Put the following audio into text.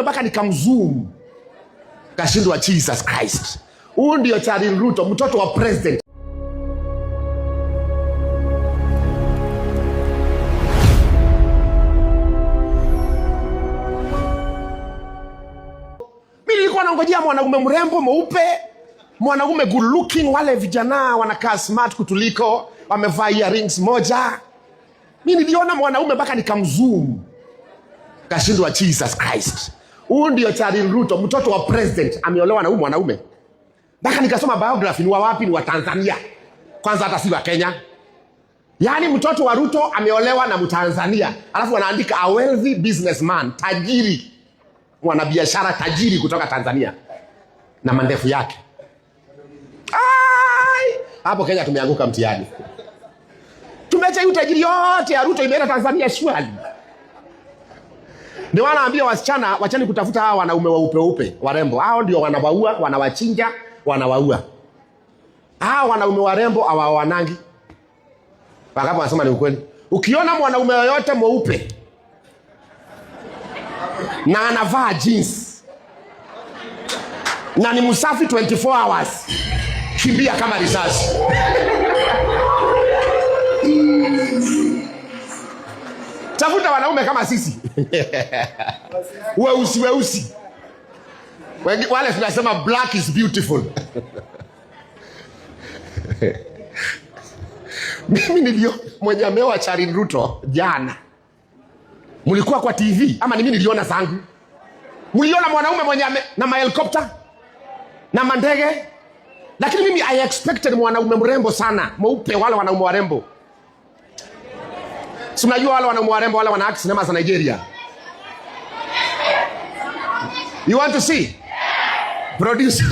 mpaka nikamzoom kashindwa. Jesus Christ, huyu ndio Charlie Ruto, mtoto wa president. Mimi nilikuwa nangojea mwanaume mrembo mweupe, mwanaume good looking, wale vijana wanakaa smart kutuliko, wamevaa earrings moja. Mimi niliona mwanaume mpaka nikamzoom kashindwa. Jesus Christ, huyu ndio Charlie Ruto, mtoto wa president, ameolewa na huyu mwanaume. Mpaka nikasoma biography, ni wa wapi? Ni wa Tanzania. Kwanza hata si wa Kenya. Yaani mtoto wa Ruto ameolewa na Mtanzania, alafu wanaandika a wealthy businessman, tajiri, mwanabiashara tajiri kutoka Tanzania na mandefu yake. Hapo Kenya tumeanguka mtihani. Tumeacha hiyo tajiri yote ya Ruto imeenda Tanzania shwali. Ndio wanaambia wasichana wachani kutafuta hawa wanaume weupe warembo. Hao ndio wanawaua, wanawachinja, wanawaua. Hao wanaume warembo hawawanangi. Wangapi wanasema ni ukweli? Ukiona mwanaume yoyote mweupe na anavaa jeans na ni msafi 24 hours, kimbia kama risasi. Tafuta wanaume kama sisi. Weusi. Wale tunasema black is beautiful. Mimi nilio mwenye ameoa Charlie Ruto jana. Mulikuwa kwa TV ama ni mimi niliona zangu? Muliona mwanaume mwenye na mahelikopta na mandege? Lakini mimi I expected mwanaume mrembo sana, mweupe, wale wanaume warembo. Si unajua wale wanaume warembo wale wana act sinema za Nigeria. You want to see? Producer.